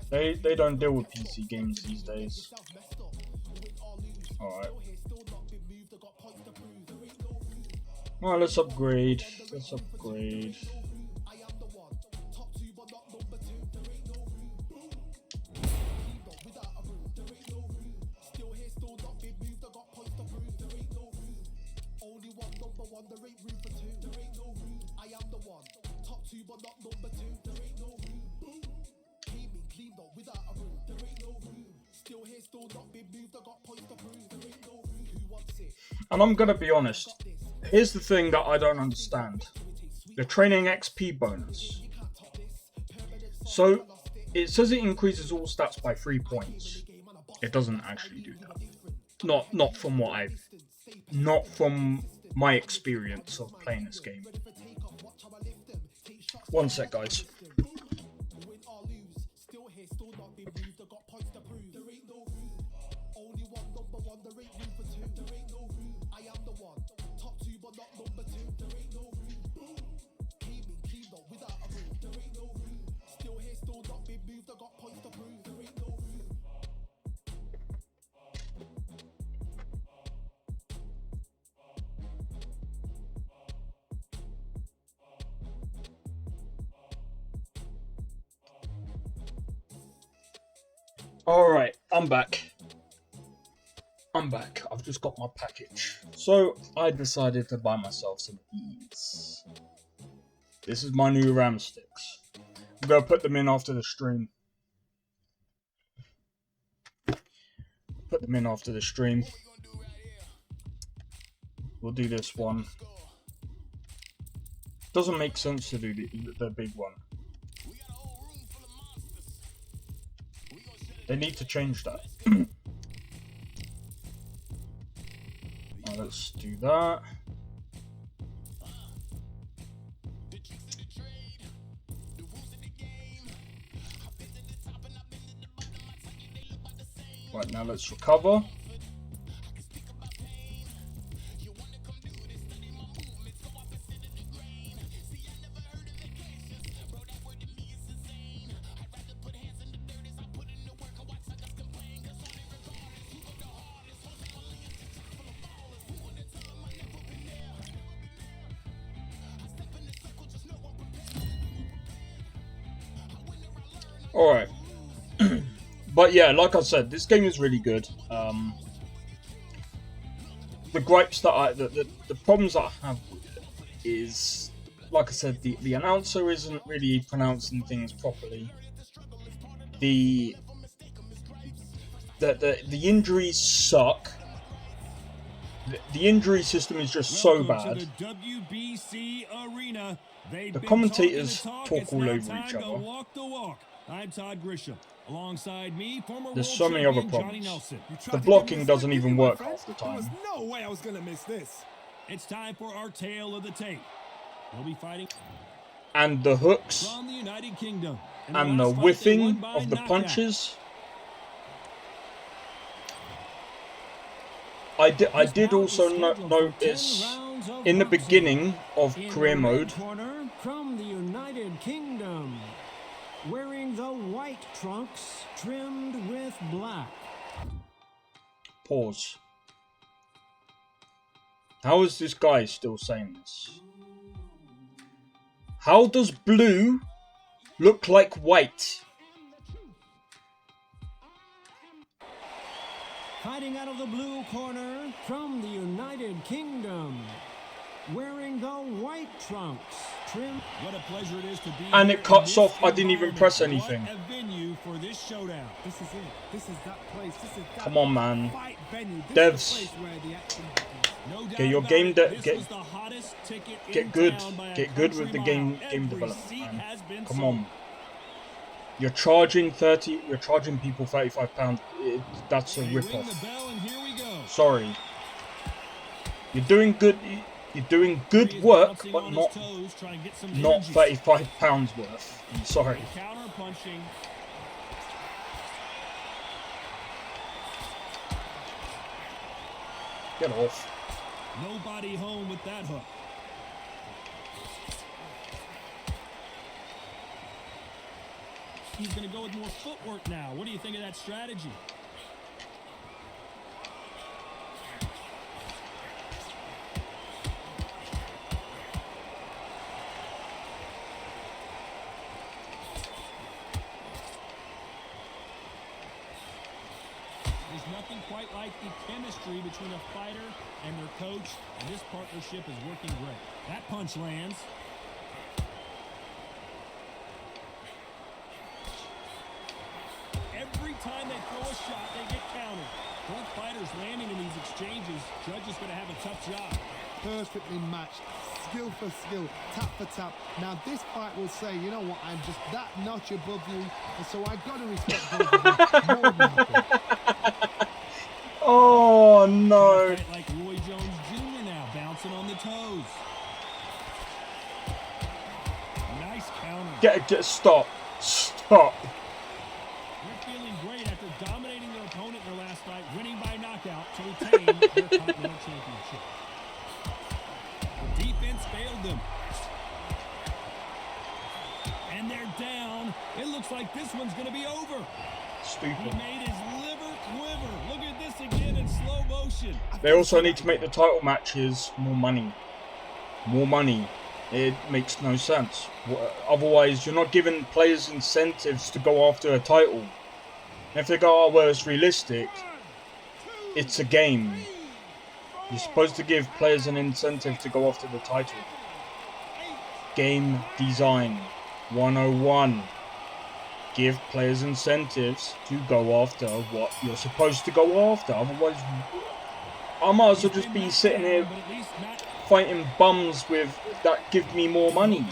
They don't deal with PC games these days. Alright. Alright, let's upgrade. Let's upgrade. And I'm gonna be honest, here's the thing that I don't understand. The training XP bonus. So, it says it increases all stats by 3 points. It doesn't actually do that. Not from what not from my experience of playing this game. One sec, guys. Alright, I'm back. I've just got my package. So, I decided to buy myself some E's. This is my new RAM sticks. I'm going to put them in after the stream. We'll do this one. Doesn't make sense to do the big one. They need to change that. Let's do that. Right, now let's recover. Alright. But yeah, like I said, this game is really good. The gripes that the problems that I have with it is, like I said, the announcer isn't really pronouncing things properly. The injuries suck. The injury system is just so bad. The commentators talk all over each other. I'm Todd Grisham. Alongside me, former There's so many other problems. The blocking doesn't even work half the time. There was no way I was going to miss this. It's time for our tale of the tape. We'll be fighting. And the hooks. From the United Kingdom. And the whiffing of the punches. I did also notice in the beginning of career mode. From the United Kingdom. Wearing the white trunks trimmed with black. Pause. How is this guy still saying this? How does blue look like white? Fighting out of the blue corner from the United Kingdom. Wearing the white trunks. Trim. What a pleasure it is to be. And it cuts off. I didn't even press anything. What a venue for this showdown. This is it. This is that place. This is that Come on, man. fight venue. Devs. Get your game get good. Get good with the game development, man. Come on. You're charging people £35. That's a rip-off. Sorry. You're doing good work, but not £35 worth. I'm sorry. Get off. Nobody home with that hook. he's going to go with more footwork now. What do you think of that strategy? There's nothing quite like the chemistry between a fighter and their coach, and this partnership is working great. That punch lands. Every time they throw a shot, they get countered. Both fighters landing in these exchanges. Judge is going to have a tough job. Perfectly matched, skill for skill, tap for tap. Now this fight will say, you know what, I'm just that notch above you, and so I've got to respect both of them more than happy. Oh no! Like Roy Jones Jr. now, bouncing on the toes. Nice counter. Get stop. They're feeling great after dominating their opponent in their last fight, winning by knockout to retain their Continental Championship. The defense failed them. And they're down. It looks like this one's going to be over. Stupid. He made his liver quiver. Look at this again in slow motion. They also need to make the title matches more money. More money. It makes no sense. Otherwise, you're not giving players incentives to go after a title. If they go, oh, well, it's realistic, it's a game. You're supposed to give players an incentive to go after the title. Game design 101. Give players incentives to go after what you're supposed to go after. Otherwise, I might as well just be sitting here fighting bums with that give me more money.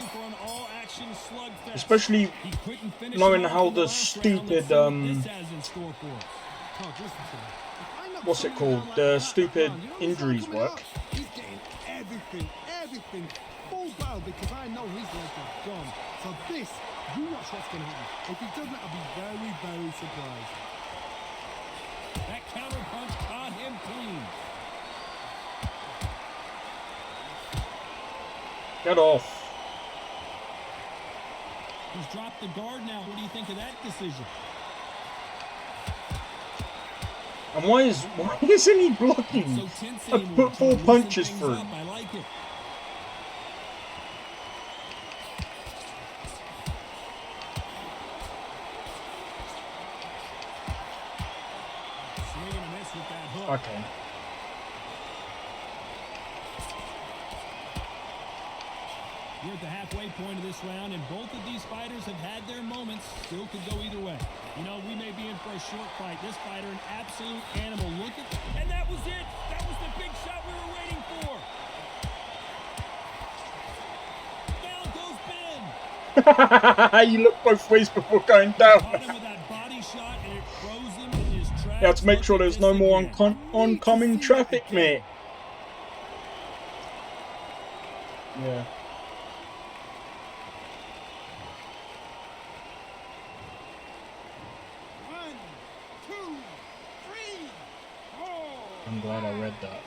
Especially knowing how the stupid what's it called? The stupid injuries work. He's getting everything full barrel because I know his legs are gone. So this, you watch what's going to happen. If he doesn't, I'll be very, very surprised. That counter punch caught him clean. Get off. He's dropped the guard now. What do you think of that decision? And why isn't he blocking? So tense I anymore. put 4 punches through. I like it. Swing and a miss with that hook. Okay. We're at the halfway point of this round, and both of these fighters have had their moments. Still could go either way. You know, we may be in for a short fight. This fighter, an absolute animal. Look at, and that was it. That was the big shot we were waiting for. Down goes Ben. You look both ways before going down. Caught him with that body shot, and it froze him in his tracks. You have to make sure Look at there's this no more again. oncoming traffic, mate. Yeah. I'm glad I read that.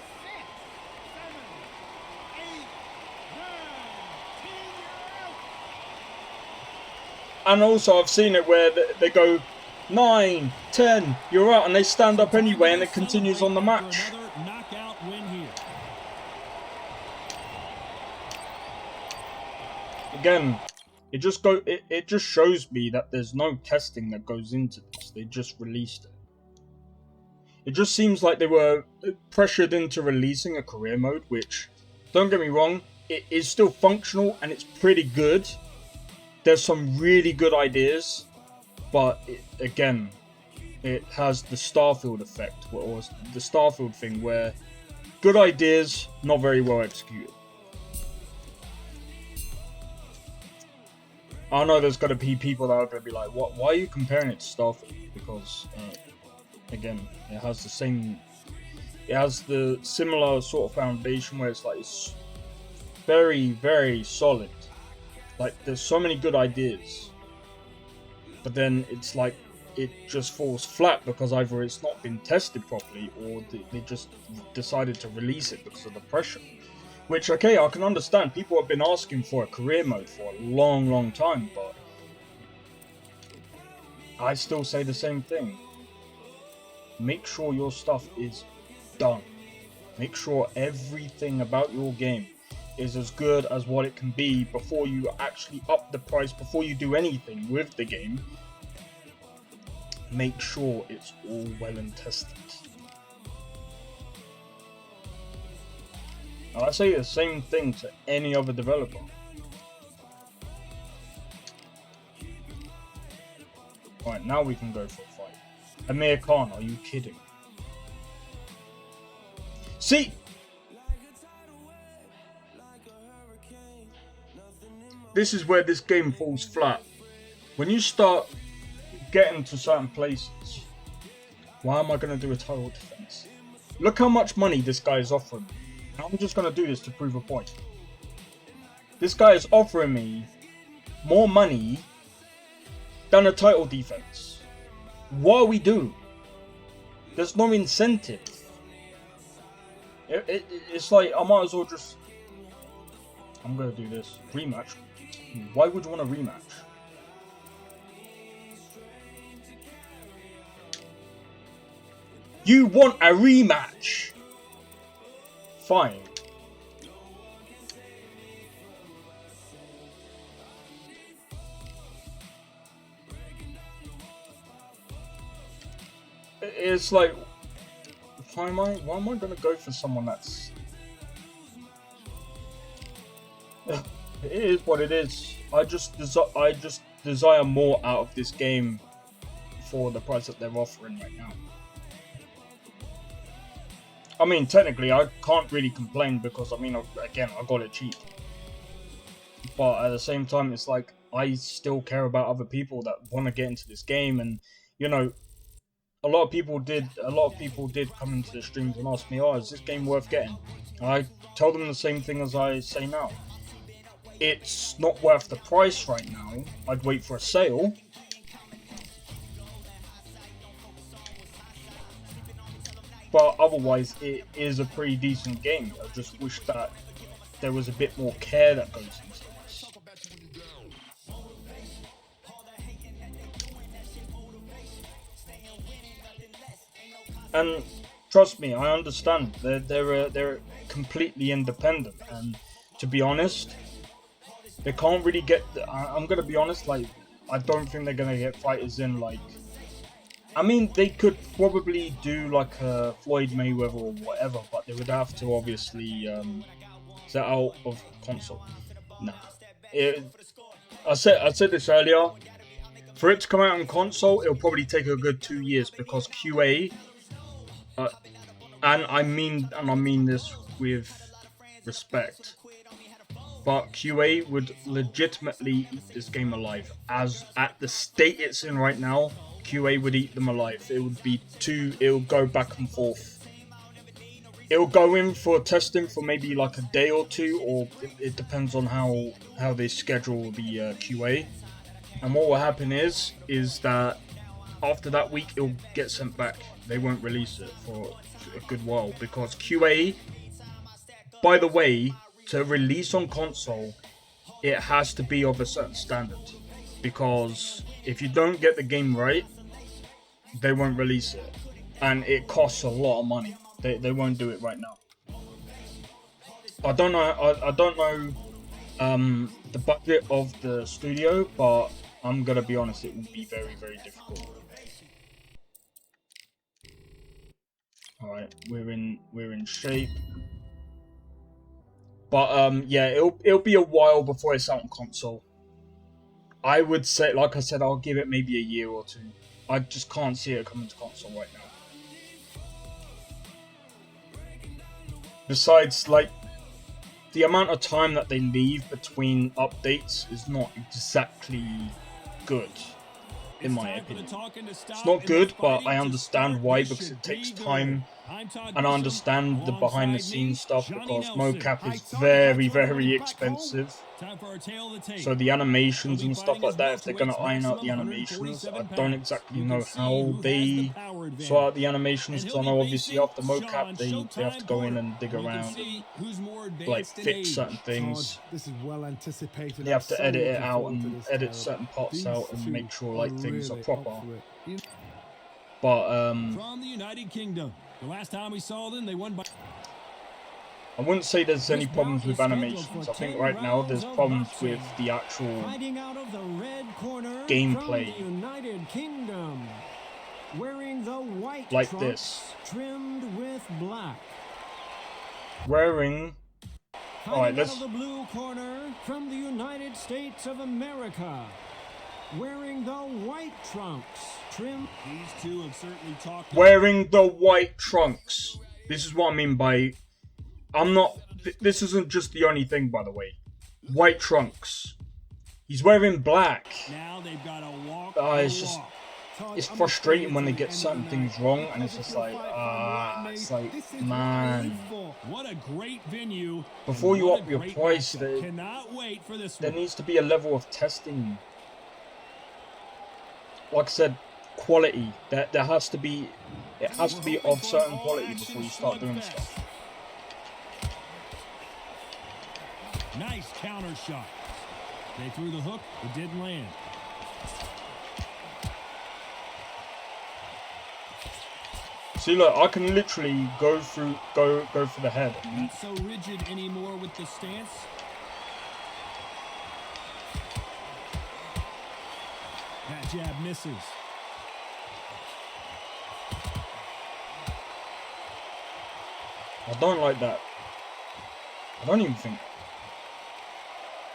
And also I've seen it where they go 9, 10, you're out, and they stand up anyway, and it continues on the match. Another knockout win here. Again, it just shows me that there's no testing that goes into this. They just released it. It just seems like they were pressured into releasing a career mode, which, don't get me wrong, it is still functional and it's pretty good. There's some really good ideas, but again, it has the Starfield effect, or the Starfield thing, where good ideas, not very well executed. I know there's going to be people that are going to be like, "What? Why are you comparing it to Starfield?" Because again, it has the similar sort of foundation where it's very, very solid. Like, there's so many good ideas, but then it's like it just falls flat because either it's not been tested properly, or they just decided to release it because of the pressure. Which, okay, I can understand. People have been asking for a career mode for a long, long time, but I still say the same thing. Make sure your stuff is done. Make sure everything about your game is as good as what it can be before you actually up the price, before you do anything with the game. Make sure it's all well and tested. Now, I say the same thing to any other developer. Right, now we can go for a fight. Amir Khan, are you kidding? See, this is where this game falls flat. When you start getting to certain places, why am I going to do a title defense? Look how much money this guy is offering me. I'm just going to do this to prove a point. This guy is offering me more money than a title defense. What are we doing? There's no incentive. It's like, I might as well just... I'm going to do this. Rematch. Why would you want a rematch? You want a rematch? Fine. It's like, why am I gonna go for someone that's... It is what it is. I just desire more out of this game for the price that they're offering right now. I mean, technically, I can't really complain because, I mean, again, I got it cheap. But at the same time, it's like, I still care about other people that want to get into this game. And, you know, a lot of people did come into the streams and ask me, oh, is this game worth getting? And I tell them the same thing as I say now. It's not worth the price right now. I'd wait for a sale. But otherwise, it is a pretty decent game. I just wish that there was a bit more care that goes into this. And trust me, I understand. They're completely independent. And to be honest, they can't really get... I'm going to be honest, like, I don't think they're going to get fighters in, like... I mean, they could probably do like a Floyd Mayweather or whatever, but they would have to obviously set out of console. Nah. I said this earlier. For it to come out on console, it'll probably take a good 2 years because QA, and I mean this with respect, but QA would legitimately eat this game alive. As at the state it's in right now, QA would eat them alive. It would be it'll go back and forth. It'll go in for testing for maybe like a day or two, or it depends on how they schedule the QA. And what will happen is that after that week, it'll get sent back. They won't release it for a good while because QA, by the way, to release on console, it has to be of a certain standard. Because if you don't get the game right, they won't release it. And it costs a lot of money. They won't do it right now. I don't know the budget of the studio, but I'm gonna be honest, it will be very, very difficult. Alright, we're in shape. But yeah, it'll be a while before it's out on console. I would say, like I said, I'll give it maybe a year or two. I just can't see it coming to console right now. Besides, like, the amount of time that they leave between updates is not exactly good, in my opinion. It's not good, but I understand why, because it takes time, and I understand the behind-the-scenes stuff, because mocap is very, very expensive. Time for our tail of the tape. So the animations and stuff like that, if they're going to iron out the animations, I don't exactly know how they sort out the animations, because I know obviously after mocap they have to go in and dig around and like fix certain things. This is well anticipated. They have to edit it out and edit certain parts out and make sure like things are proper. But from the United Kingdom, the last time we saw them, they won by. I wouldn't say there's any problems with animations. I think right now there's problems with the actual gameplay. United Kingdom, wearing the white like trunks this. Trimmed with black. Wearing. Alright, let's. The blue corner from the United States of America, wearing the white trunks trimmed. These two have certainly talked. Wearing the white trunks. This is what I mean by. I'm not. This isn't just the only thing, by the way. White trunks. He's wearing black. Now they've got to walk. It's just. It's frustrating when they get certain things wrong, and it's just like, it's like, man. What a great venue. Before you up your price, Cannot wait for this there needs to be a level of testing. Like I said, quality. There has to be. It has to be of certain quality before you start doing stuff. Nice counter shot. They threw the hook. It didn't land. See, look, I can literally go for the head. Not so rigid anymore with the stance. That jab misses. I don't like that. I don't even think.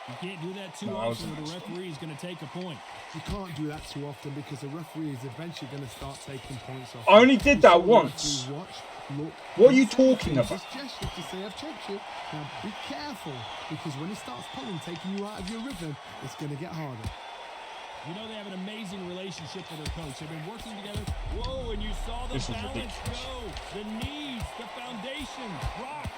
You can't do that too often, or the referee is going to take a point. You can't do that too often because the referee is eventually going to start taking points off. I only did that once. What are you talking about? Just gesture to say I've checked you. Now be careful, because when he starts pulling, taking you out of your rhythm, it's going to get harder. You know they have an amazing relationship with their coach. They've been working together. Whoa, and you saw the balance go. The knees, the foundation, rocked.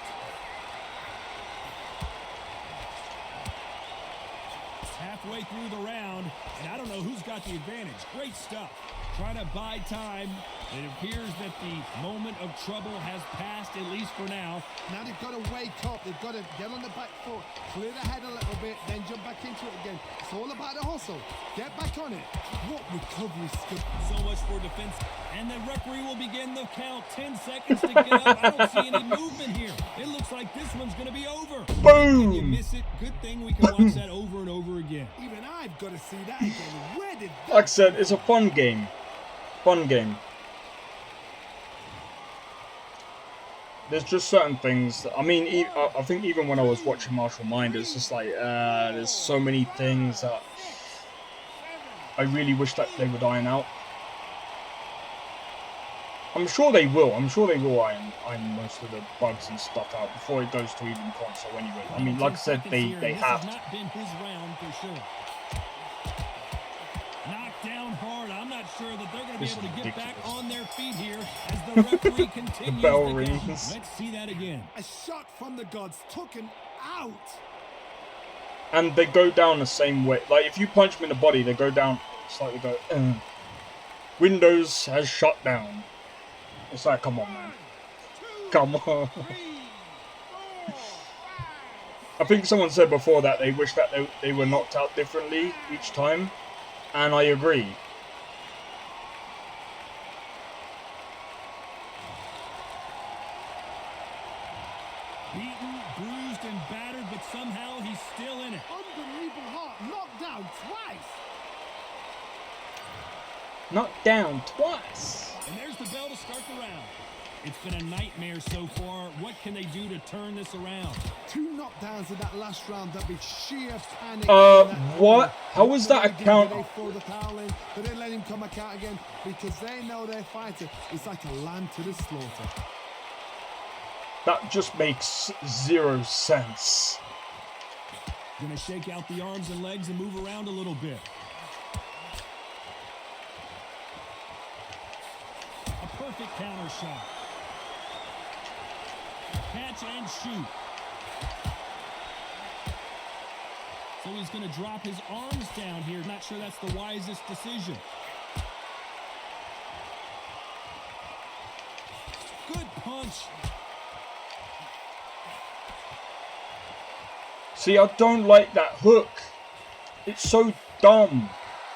Halfway through the round, and I don't know who's got the advantage. Great stuff. Trying to buy time. It appears that the moment of trouble has passed, at least for now. Now they've got to wake up. They've got to get on the back foot, clear the head a little bit, then jump back into it again. It's all about the hustle. Get back on it. What recovery skill. So much for defense. And the referee will begin the count. 10 seconds to get up. I don't see any movement here. It looks like this one's going to be over. Boom! Can you miss it? Good thing we can watch that over and over again. Even I've got to see that again. Where did that... Like I said, it's a fun game. Fun game. There's just certain things. I mean, I think even when I was watching Martial Mind, it's just like there's so many things that I really wish that they would iron out. I'm sure they will. I'm sure they will iron most of the bugs and stuff out before it goes to even console anyway. I mean, like I said, they have to. Not been his round for sure. Knocked down hard. I'm not sure that they're going to be able to get back on their feet here as the referee continues. The bell rings. Let's see that again. A shot from the gods took him out. And they go down the same way. Like, if you punch them in the body, they go down. It's like they go, Windows has shut down. It's like, come on, man. Come on. I think someone said before that they wish that they were knocked out differently each time. And I agree. Beaten, bruised, and battered, but somehow he's still in it. Unbelievable heart. Knocked down twice. Knocked down twice. And there's the bell to start the round. It's been a nightmare so far. What can they do to turn this around? 2 knockdowns in that last round. That'd be sheer panic. What? How was that a count? They throw the towel in. They didn't let him come back out again because they know their fighter is like a lamb to the slaughter. That just makes 0 sense. Gonna shake out the arms and legs and move around a little bit. A perfect counter shot. Catch and shoot. So he's going to drop his arms down here. Not sure that's the wisest decision. Good punch. See, I don't like that hook. It's so dumb.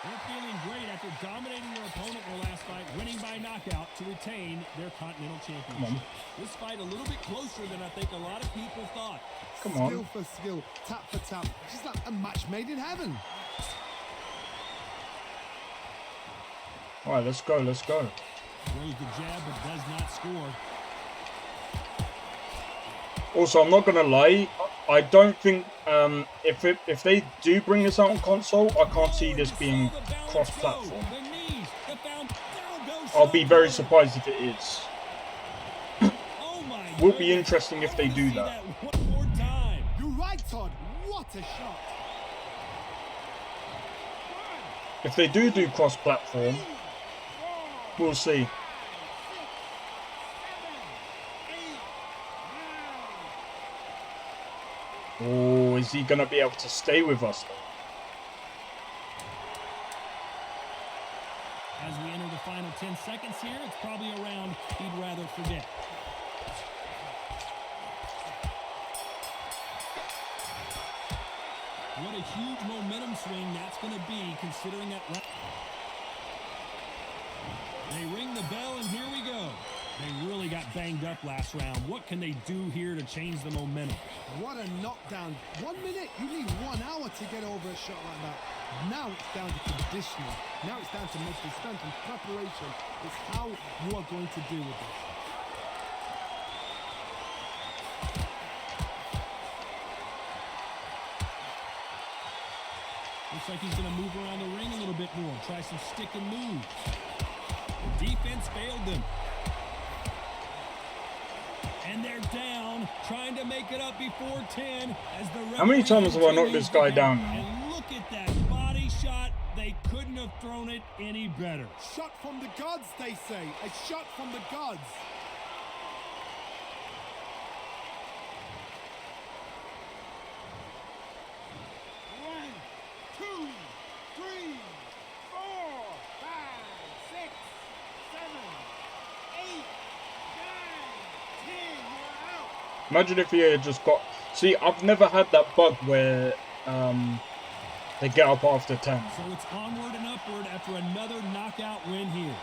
They're feeling great after dominating their opponent in their last fight, winning by knockout to retain their Continental Championship. This fight a little bit closer than I think a lot of people thought. Come on. Skill for skill, tap for tap. Just like a match made in heaven. All right, let's go, let's go. Throws the jab but does not score. Also, I'm not gonna lie, I don't think if they do bring this out on console, I can't see this being cross-platform. I'll be very surprised if it is. Would be interesting if they do that. You're right, Todd. What a shot. If they do cross-platform, we'll see. Oh, is he going to be able to stay with us though? As we enter the final 10 seconds here, it's probably a round he'd rather forget. What a huge momentum swing that's going to be, considering that round. They ring the bell, and here we go. They really got banged up last round. What can they do here to change the momentum? What a knockdown. 1 minute, you need 1 hour to get over a shot like that. Now it's down to conditioning. Now it's down to mental strength and preparation. It's how you are going to deal with this. Looks like he's going to move around the ring a little bit more. Try some stick and move. The defense failed them. And they're down, trying to make it up before 10. As the How many times have I knocked this guy down? And look at that body shot. They couldn't have thrown it any better. Shot from the gods, they say. A shot from the gods. Imagine if he had just got... See, I've never had that bug where they get up after 10. So it's onward and upward after another knockout win here.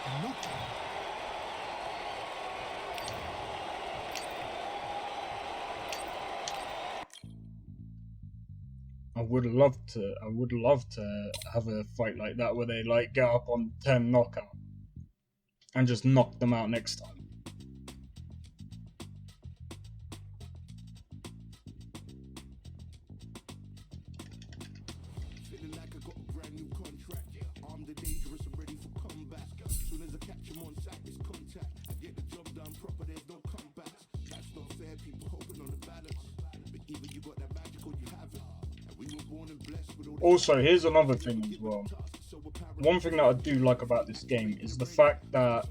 I would love to have a fight like that where they like get up on 10 knockout and just knock them out next time. Also, here's another thing as well. One thing that I do like about this game is the fact that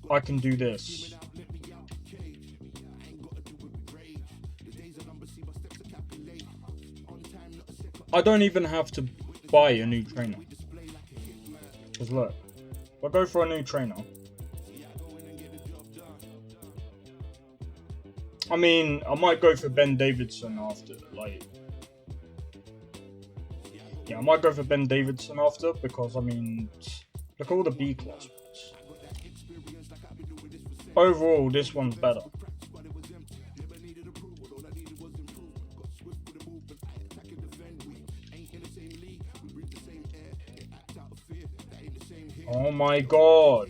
I can do this. I don't even have to buy a new trainer. Because look, if I go for a new trainer, I mean, I might go for Ben Davidson after, like... Yeah, I might go for Ben Davidson after, because, I mean, look at all the B-class ones. Overall, this one's better. Oh my god!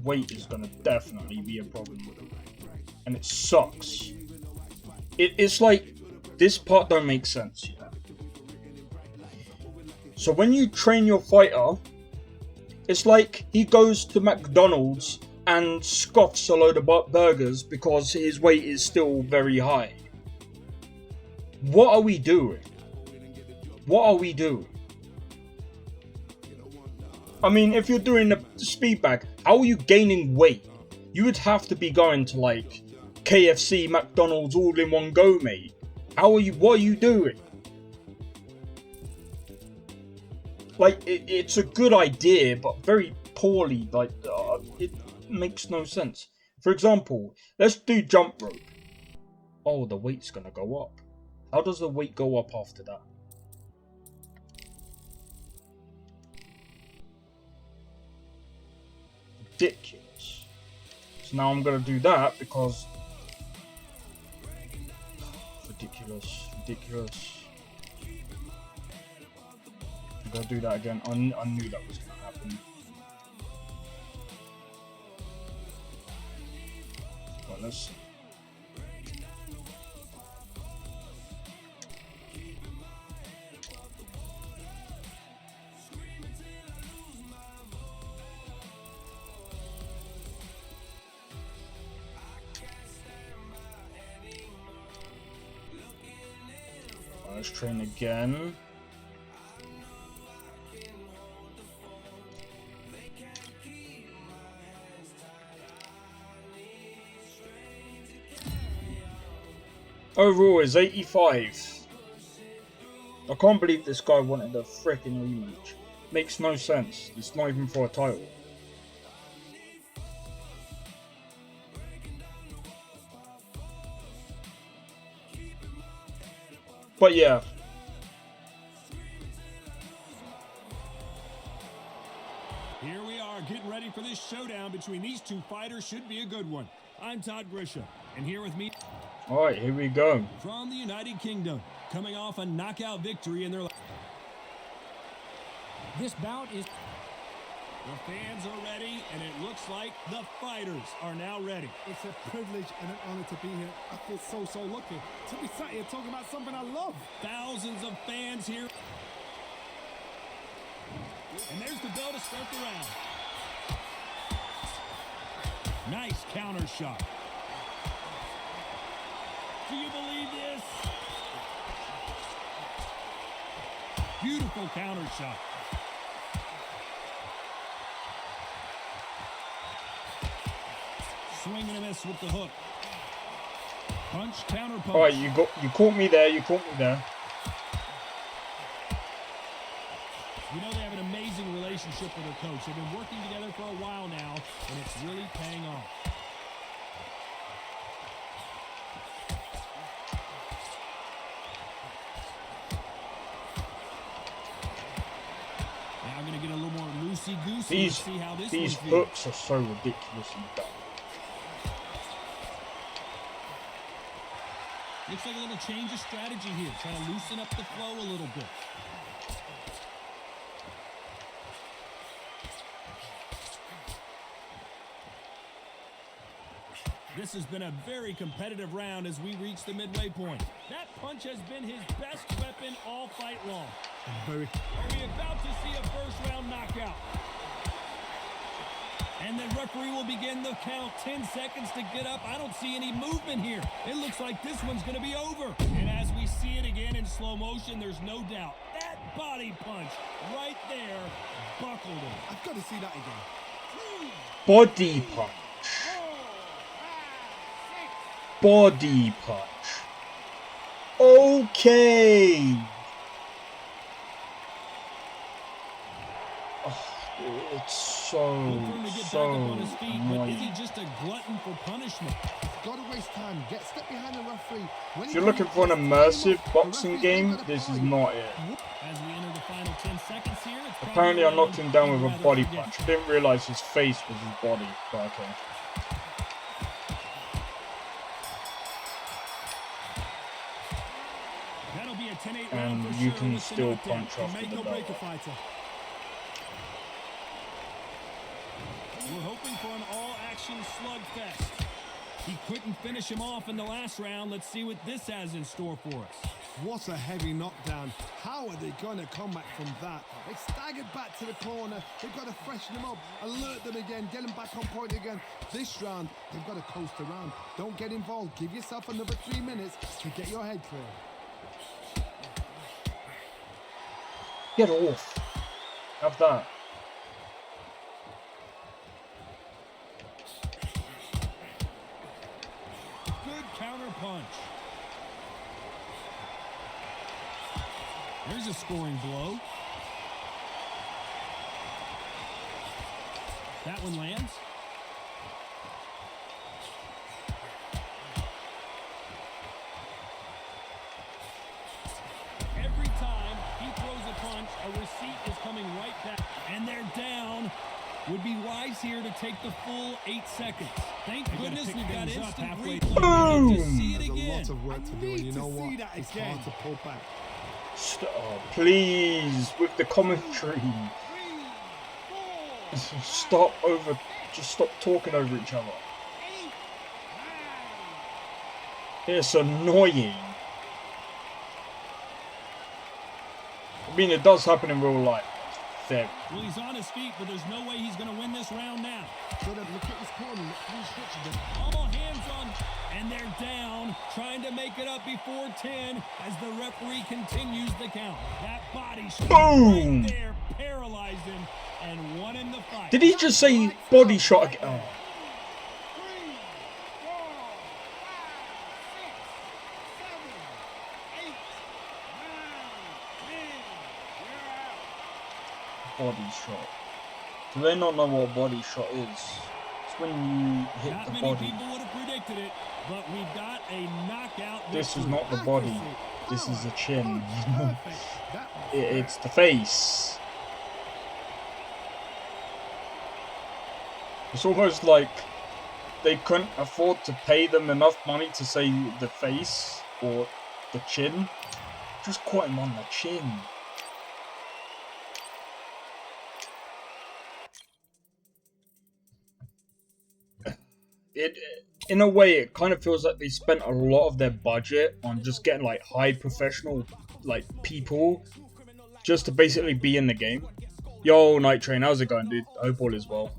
Weight is gonna definitely be a problem with him, and it sucks. It's like this part don't make sense. Yeah? So when you train your fighter, it's like he goes to McDonald's and scoffs a load of burgers because his weight is still very high. What are we doing? What are we doing? I mean, if you're doing the speed bag, how are you gaining weight? You would have to be going to like KFC, McDonald's all in one go, mate. What are you doing? Like, it's a good idea, but very poorly. Like, it makes no sense. For example, let's do jump rope. Oh, the weight's gonna go up. How does the weight go up after that? Ridiculous. So now I'm gonna do that because ridiculous. I'm gonna do that again. I knew that was gonna happen. Right, let's. Let's train again. Overall is 85. I can't believe this guy wanted a freaking rematch. Makes no sense. It's not even for a title. But yeah. Here we are getting ready for this showdown between these two fighters. Should be a good one. I'm Todd Grisham, and here with me... Alright, here we go. From the United Kingdom, coming off a knockout victory in their... This bout is... The fans are ready, and it looks like the fighters are now ready. It's a privilege and an honor to be here. I feel so lucky to be sat here talking about something I love. Thousands of fans here. And there's the bell to start the round. Nice counter shot. Do you believe this? Beautiful counter shot. Swing and a miss with the hook. Punch, counter punch. Alright, you caught me there, You know they have an amazing relationship with their coach. They've been working together for a while now, and it's really paying off. Now I'm going to get a little more loosey-goosey and see how this These one hooks are so ridiculously dumb. Looks like a little change of strategy here, trying to loosen up the flow a little bit. This has been a very competitive round as we reach the midway point. That punch has been his best weapon all fight long. Are we about to see a first-round knockout? And the referee will begin the count. 10 seconds to get up. I don't see any movement here. It looks like this one's going to be over. And as we see it again in slow motion, there's no doubt. That body punch right there buckled him. I've got to see that again. Body punch. Body punch. Okay. Oh, it's so annoying. But is he just a glutton for punishment? Gotta waste time. Step behind the referee. If you're looking for an immersive boxing game, this is not it. As we enter the final 10 seconds here, apparently I knocked him down with a body punch. I didn't realize his face was his body, but okay. And you can still punch off with the belt. We're hoping for an all-action slugfest. He couldn't finish him off in the last round. Let's see what this has in store for us. What a heavy knockdown. How are they going to come back from that? They staggered back to the corner. They've got to freshen them up, alert them again, get them back on point again. This round, they've got to coast around. Don't get involved. Give yourself another 3 minutes to get your head clear. Get off. Have that. punch. There's a scoring blow. That one lands. Every time he throws a punch, a receipt is coming right back. And they're down. Would be wise here to take the full 8 seconds. Thank goodness we've got instant replay to see it There's a again. lot of work to do, and you know what? It's hard to pull back. Oh, please, with the commentary. Stop over. Just stop talking over each other. It's annoying. I mean, it does happen in real life. There. Well, he's on his feet, but there's no way he's going to win this round now. Look at his corner. All hands on, and they're down, trying to make it up before 10 as the referee continues the count. That body shot Boom! right there paralyzed him and won him the fight. Did he just say body shot again? Oh. Body shot. Do they not know what a body shot is? It's when you hit Not the many body. people would have predicted it, but we've got a knockout This is victory. not the body. This is the chin. Perfect. That was It's the face. It's almost like they couldn't afford to pay them enough money to say the face or the chin. Just caught him on the chin. In a way, it kind of feels like they spent a lot of their budget on just getting like high professional like people just to basically be in the game. Yo, Night Train, how's it going, dude? I hope all is well.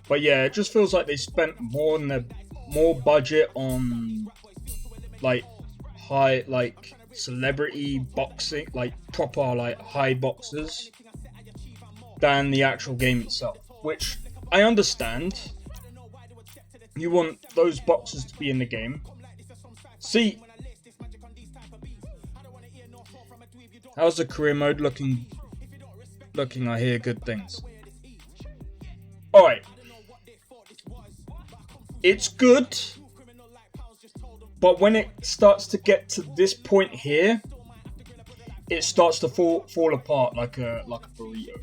But yeah, it just feels like they spent more budget on like high like celebrity boxing, like proper like high boxers, than the actual game itself. Which I understand. You want those boxers to be in the game. See, how's the career mode looking? I hear good things. Alright. It's good. But when it starts to get to this point here, it starts to fall apart like a burrito.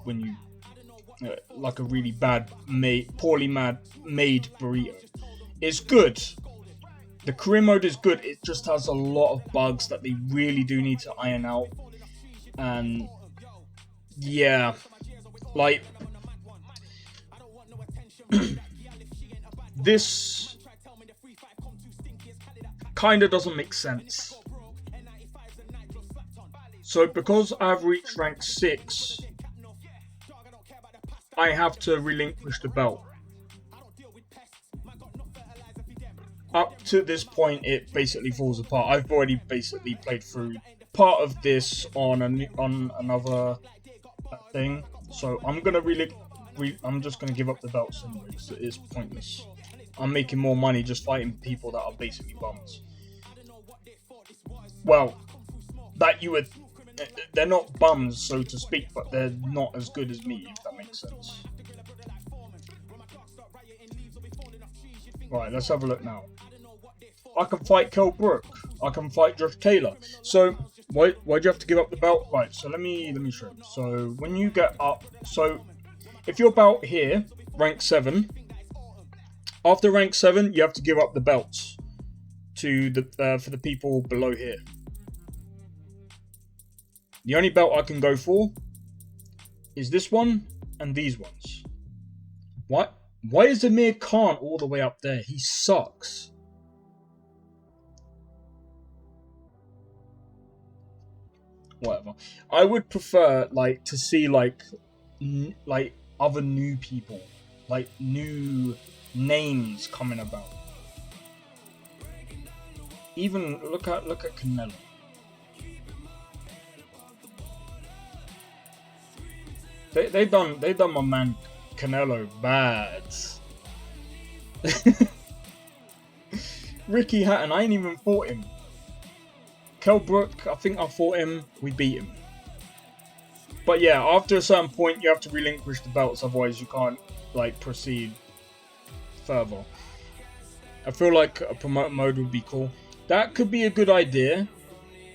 When you like a really poorly made burrito. It's good. The career mode is good. It just has a lot of bugs that they really do need to iron out. And yeah, like this kind of doesn't make sense. So because I've reached rank 6, I have to relinquish the belt. Up to this point, it basically falls apart. I've already basically played through part of this on another thing, so I'm gonna I'm just gonna give up the belts anyway because it is pointless. I'm making more money just fighting people that are basically bums. Well, they're not bums, so to speak, but they're not as good as me, if that makes sense. Right, let's have a look now. I can fight Kell Brook. I can fight Josh Taylor. So, why'd you have to give up the belt? Right, so let me show you. So, when you get up... So, if you're about here, rank 7, after rank 7, you have to give up the belts to for the people below here. The only belt I can go for is this one and these ones. What? Why is Amir Khan all the way up there? He sucks. Whatever. I would prefer to see other new people, like new names coming about. Even look at Canelo. They done my man Canelo bad. Ricky Hatton, I ain't even fought him. Kell Brook, I think I fought him. We beat him. But yeah, after a certain point, you have to relinquish the belts. Otherwise, you can't, like, proceed further. I feel like a promote mode would be cool. That could be a good idea.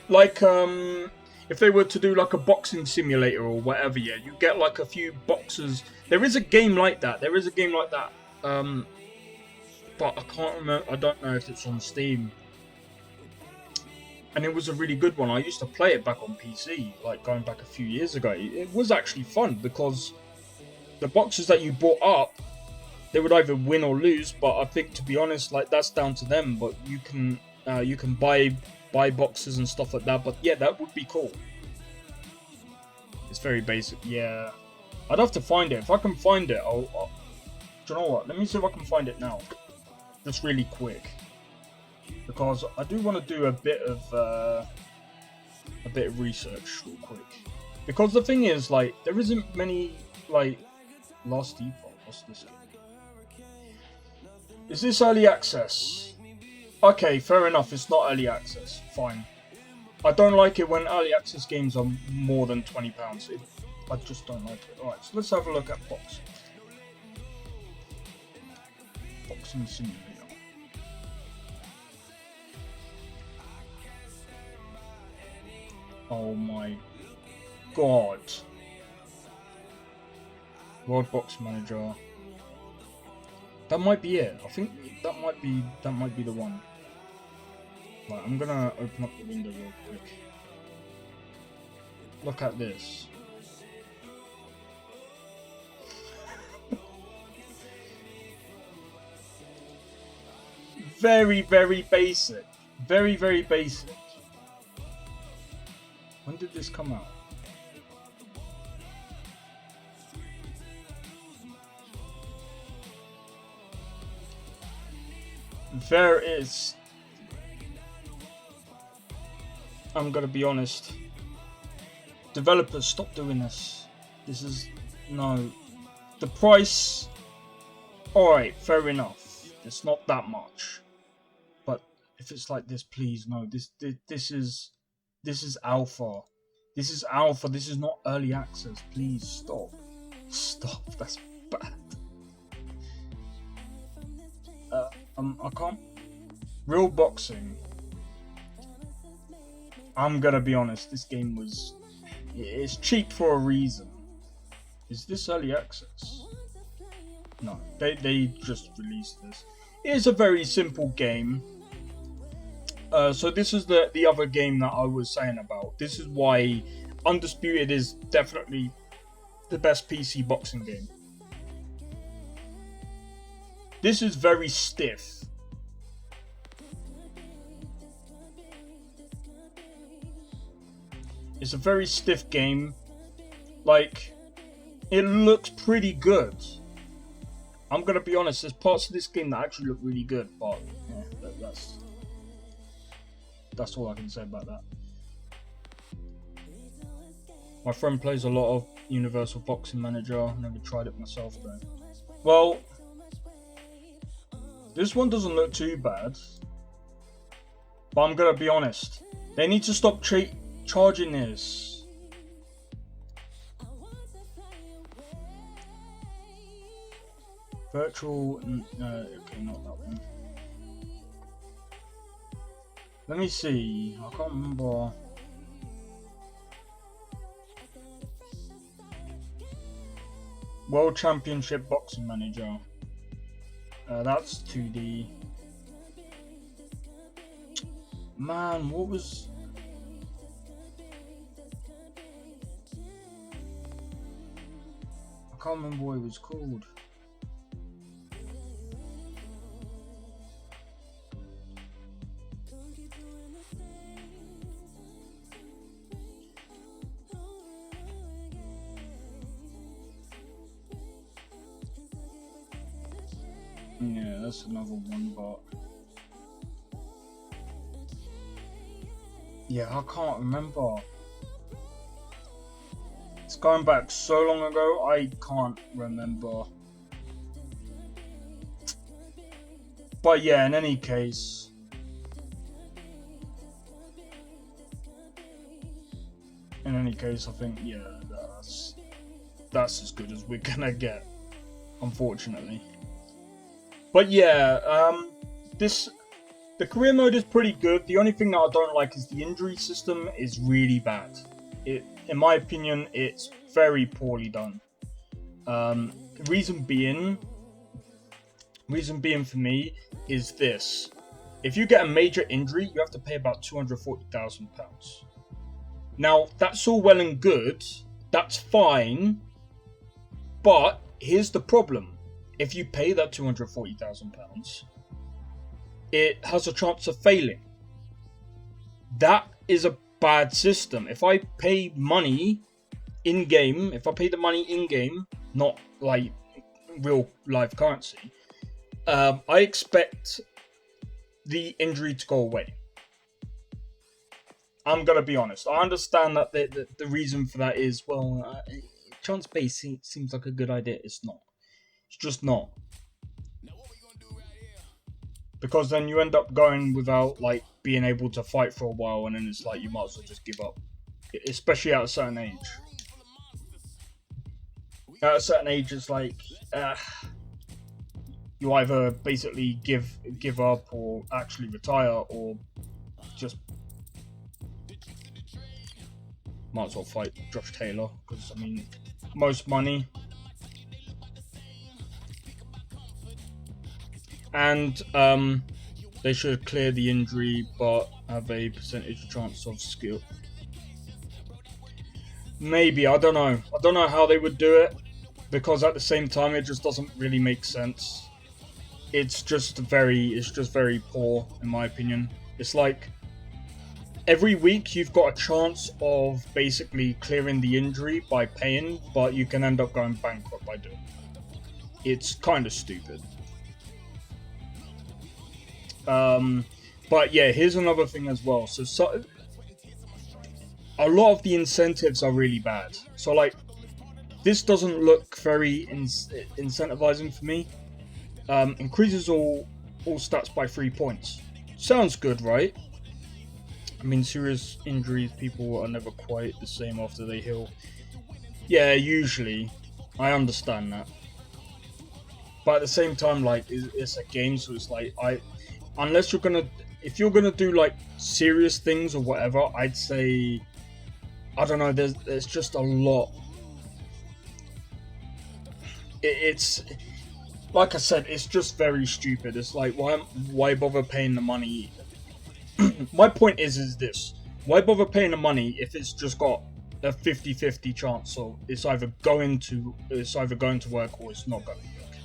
Like, if they were to do, like, a boxing simulator or whatever, yeah, you get, like, a few boxers. There is a game like that. But I can't remember. I don't know if it's on Steam. And it was a really good one. I used to play it back on PC, like going back a few years ago. It was actually fun because the boxers that you brought up, they would either win or lose. But I think, to be honest, like that's down to them. But you can buy boxes and stuff like that. But yeah, that would be cool. It's very basic. Yeah, I'd have to find it. If I can find it, do you know what? Let me see if I can find it now. Just really quick, because I do want to do a bit of research real quick. Because the thing is, like, there isn't many, like, Last Depot. What's this game? Is this early access? Okay, fair enough. It's not early access. Fine. I don't like it when early access games are more than £20. I just don't like it. Alright, so let's have a look at boxing. Boxing simulator. Oh my god. World Box Manager. That might be it. I think that might be the one. Right, I'm gonna open up the window real quick. Look at this. Very, very basic. Very, very basic. When did this come out? There is. I'm gonna be honest. Developers, stop doing this. This is no. The price. Alright, fair enough. It's not that much. But if it's like this, please no. This is alpha. This is alpha. This is not early access. Please stop. Stop. That's bad. I can't. Real boxing. I'm gonna be honest. This game was. It's cheap for a reason. Is this early access? No. They just released this. It is a very simple game. So this is the other game that I was saying about. This is why Undisputed is definitely the best PC boxing game. This is very stiff. It's a very stiff game. Like, it looks pretty good. I'm gonna be honest, there's parts of this game that actually look really good, but yeah, that's all I can say about that. My friend plays a lot of Universal Boxing Manager. I've never tried it myself though. Well, this one doesn't look too bad, but I'm gonna be honest. They need to stop charging this. Virtual, okay, not that one. Let me see. I can't remember. World Championship Boxing Manager. That's 2D. Man, what was... I can't remember what it was called. Yeah, that's another one, but yeah, I can't remember. It's going back so long ago, I can't remember. But yeah, in any case, in any case, I think, yeah, that's as good as we're gonna get, unfortunately. But yeah, the career mode is pretty good. The only thing that I don't like is the injury system is really bad. In my opinion, it's very poorly done. Reason being for me is this: if you get a major injury, you have to pay about £240,000. Now, that's all well and good. That's fine. But here's the problem: if you pay that £240,000, it has a chance of failing. That is a bad system. If I pay money in game, not like real live currency, I expect the injury to go away. I'm gonna be honest. I understand that the reason for that is, well, chance based seems like a good idea. It's not. It's just not. Because then you end up going without like being able to fight for a while, and then it's like you might as well just give up. Especially at a certain age. At a certain age, it's like you either basically give up or actually retire, or just might as well fight Josh Taylor, because I mean, most money. And they should clear the injury but have a percentage chance of skill. Maybe, I don't know. I don't know how they would do it, because at the same time it just doesn't really make sense. It's just very poor in my opinion. It's like every week you've got a chance of basically clearing the injury by paying, but you can end up going bankrupt by doing it. It's kind of stupid. But yeah, here's another thing as well. So a lot of the incentives are really bad. So like, this doesn't look very incentivizing for me. Increases all stats by 3 points. Sounds good, right? I mean, serious injuries, people are never quite the same after they heal. Yeah, usually. I understand that. But at the same time, like, it's a game, so it's like, if you're gonna do like serious things or whatever, I'd say, I don't know, there's just a lot. It's like I said, it's just very stupid. It's like, why bother paying the money? My point is this: why bother paying the money if it's just got a 50-50 chance? So it's either going to work or it's not going to work.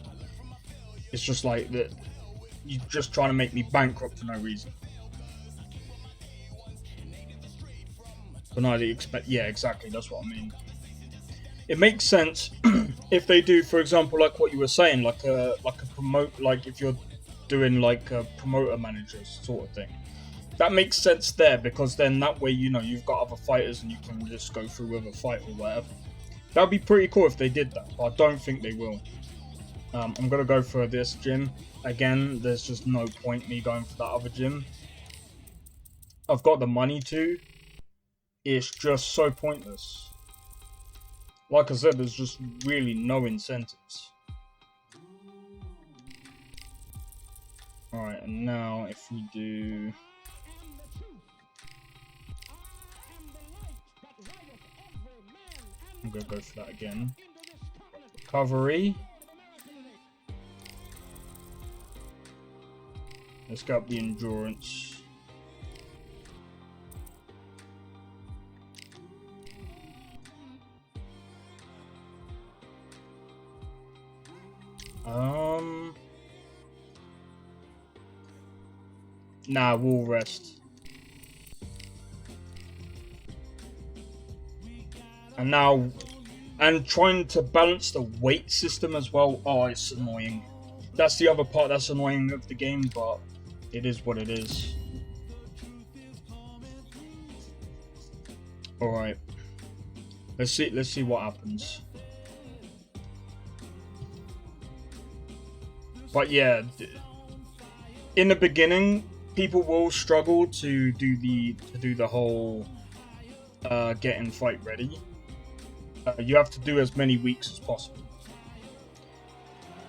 It's just like that. You're just trying to make me bankrupt for no reason. But no, they expect. Yeah, exactly. That's what I mean. It makes sense if they do, for example, like what you were saying, like a promote, like if you're doing like a promoter managers sort of thing. That makes sense there, because then that way, you know, you've got other fighters and you can just go through with a fight or whatever. That'd be pretty cool if they did that, but I don't think they will. I'm gonna go for this gym. Again, there's just no point me going for that other gym. I've got the money to. It's just so pointless. Like I said, there's just really no incentives. Alright, and now if we do... I'm gonna go for that again. Recovery. Let's get up the endurance. Nah, we'll rest. And now, and trying to balance the weight system as well. Oh, it's annoying. That's the other part that's annoying of the game, but it is what it is. Alright. Let's see what happens. But yeah, in the beginning, people will struggle to do the whole getting fight ready. You have to do as many weeks as possible.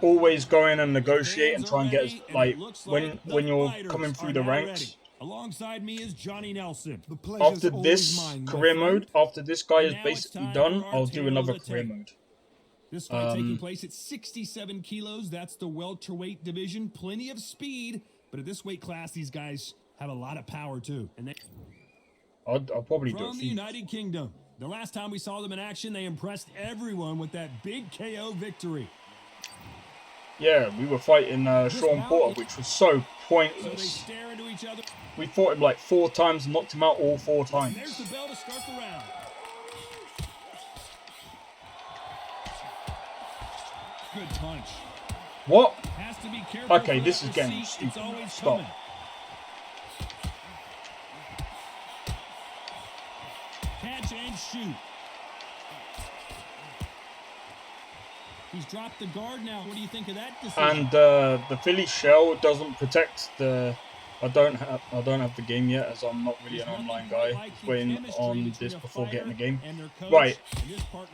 Always go in and negotiate and try and get as, like, when you're coming through the ranks. Alongside me is Johnny Nelson. After this career mode, after this guy is basically done, I'll do another career mode. This fight taking place at 67 kilos. That's the welterweight division. Plenty of speed, but at this weight class, these guys have a lot of power too. And I'll probably do it. From the United Kingdom. The last time we saw them in action, they impressed everyone with that big KO victory. Yeah, we were fighting Sean Porter, which was so pointless. We fought him like 4 times and knocked him out all 4 times. There's the bell to start the round. Good punch. What? Has to be careful. Okay, this is getting stupid. Stop. Catch and shoot. He's dropped the guard now. What do you think of that decision? And the Philly shell doesn't protect the. I don't have the game yet, as I'm not really an online guy. Waiting on this before getting the game. Right,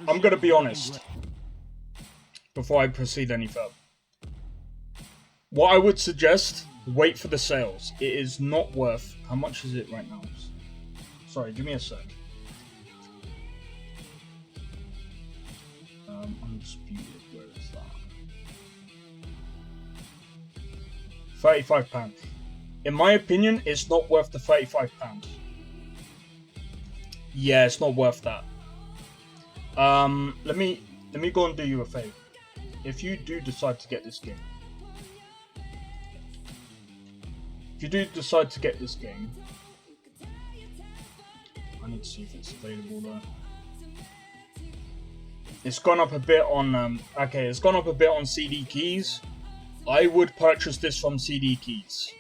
I'm gonna be honest. Before I proceed any further, what I would suggest: wait for the sales. It is not worth. How much is it right now? Sorry, give me a sec. Undisputed. Where is that? £35. In my opinion, it's not worth the £35. Yeah, it's not worth that. Let me go and do you a favor. If you do decide to get this game, I need to see if it's available though. It's gone up a bit on it's gone up a bit on CD Keys. I would purchase this from CD Keys.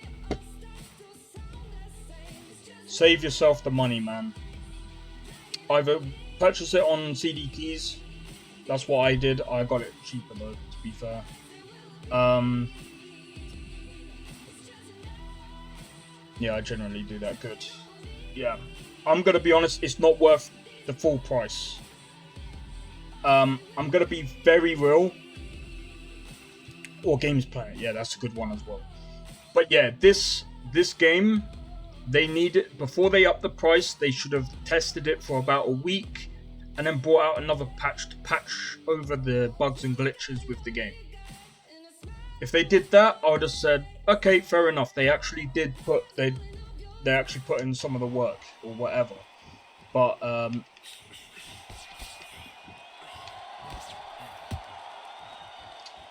Save yourself the money, man. Either purchase it on CD Keys. That's what I did. I got it cheaper though, to be fair. Yeah, I generally do that good. Yeah. I'm gonna be honest, it's not worth the full price. I'm gonna be very real. Or Games Planet, yeah, that's a good one as well. But yeah, this game, they need it before they up the price. They should have tested it for about a week, and then brought out another patch to patch over the bugs and glitches with the game. If they did that, I would have said, okay, fair enough. They actually did put they actually put in some of the work or whatever.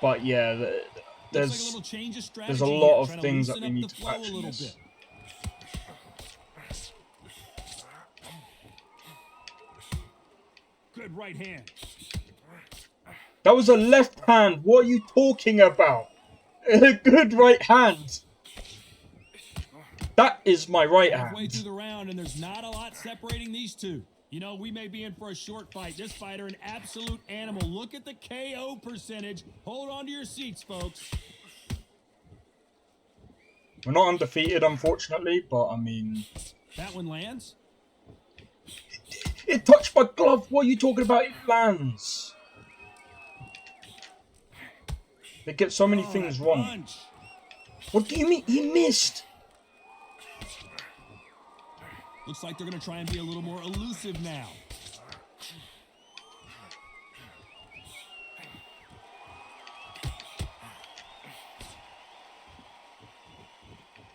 But yeah, there's a lot of things that they need to patch in this. Good right hand. That was a left hand. What are you talking about? A good right hand. That is my right hand. Halfway through the round, and there's not a lot separating these two. You know, we may be in for a short fight. This fighter, an absolute animal. Look at the KO percentage. Hold on to your seats, folks. We're not undefeated, unfortunately, but I mean... That one lands. It touched my glove. What are you talking about? It lands. They get so many things wrong. Punch. What do you mean? He missed. Looks like they're going to try and be a little more elusive now.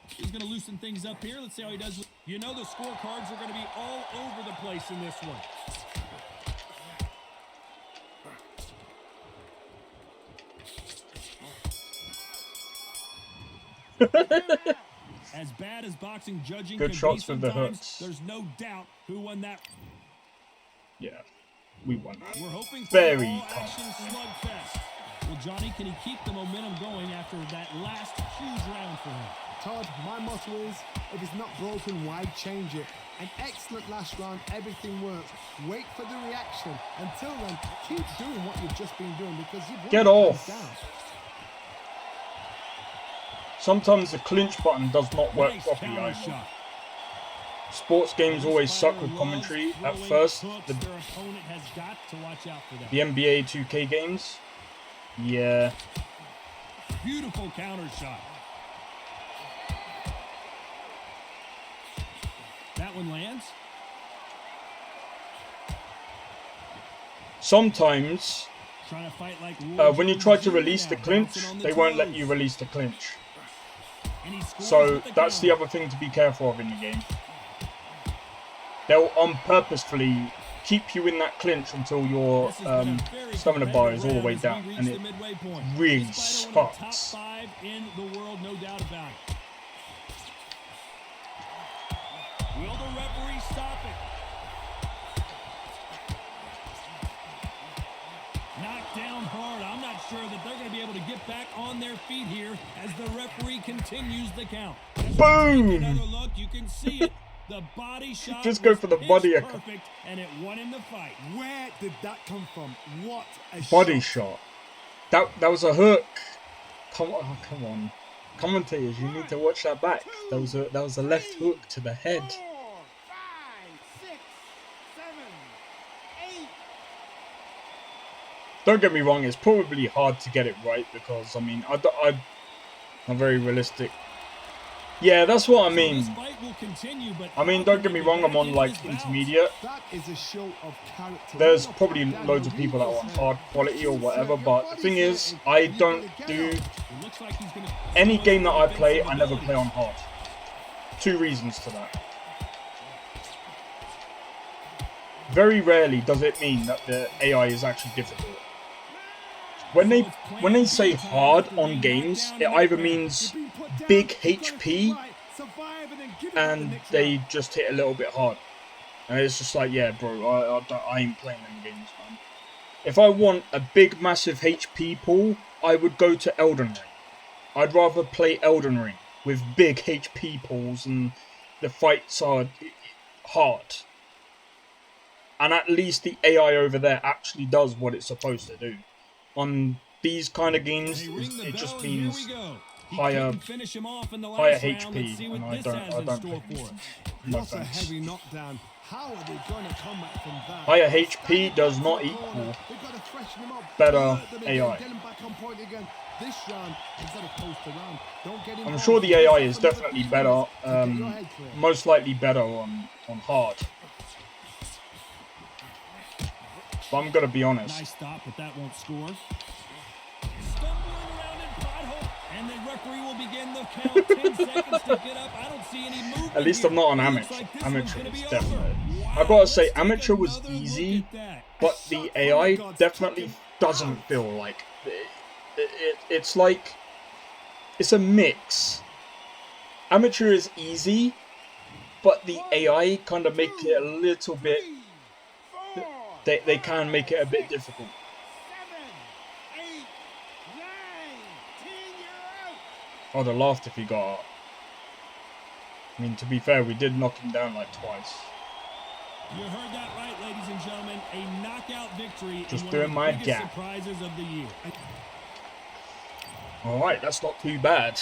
He's going to loosen things up here. Let's see how he does. You know the scorecards are going to be all over the place in this one. As bad as boxing judging good can shots be with the sometimes, hooks. there's no doubt who won that. Yeah, we won that. We're hoping for Very an all-action slugfest. Well, Johnny, can he keep the momentum going after that last huge round for him? Todd, my motto is, if it's not broken, why change it? An excellent last round, everything works. Wait for the reaction. Until then, keep doing what you've just been doing because you've Get off. Sometimes the clinch button does not work Nice properly counter either. shot. Sports games always suck with commentary at first. The NBA 2K games. Yeah. Beautiful counter shot. That one lands. Sometimes, when you try to release the clinch, they won't let you release the clinch. So that's the other thing to be careful of in the game. They'll purposefully keep you in that clinch until your stamina bar is all the way down, and it really sucks. Will the referee stop it? Knocked down hard. I'm not sure that they're going to be able to get back on their feet here as the referee continues the count. Boom! Another look, you can see it. The body shot just go for the body. Perfect, and it won him the fight. Where did that come from? What a body shot. That was a hook. Come on. Commentators, you need to watch that back. That was a left hook to the head. 4, 5, 6, 7, 8. Don't get me wrong, it's probably hard to get it right because, I mean, I'm very realistic. Yeah, that's what I mean. I mean, don't get me wrong, I'm on, like, intermediate. There's probably loads of people that are on hard quality or whatever, but the thing is, I don't do... Any game that I play, I never play on hard. 2 reasons to that. Very rarely does it mean that the AI is actually difficult. When they say hard on games, it either means big HP and they just hit a little bit hard. And it's just like, yeah, bro, I ain't playing them games, man. If I want a big, massive HP pool, I would go to Elden Ring. I'd rather play Elden Ring with big HP pools and the fights are hard. And at least the AI over there actually does what it's supposed to do. On these kind of games, it just means higher HP, and I don't no thanks. Higher HP does not equal better AI. I'm sure the AI is definitely better, most likely better on hard. But I'm gonna be honest. Nice stop, but that won't score. Stumbling around in pothole, and the referee will begin the count. 10 seconds to get up. I don't see any movement. At least I'm not an amateur. Amateur is definitely. I gotta say, amateur was easy, but the AI definitely doesn't feel like it's like it's a mix. Amateur is easy, but the AI kind of make it a little bit. They can make it a bit difficult. 7, 8, 9, 10, you're out. I'd have laughed if he got up. I mean, to be fair, we did knock him down like twice. You heard that right, ladies and gentlemen. A knockout victory. Just doing my gap. Surprises of the year. All right, that's not too bad.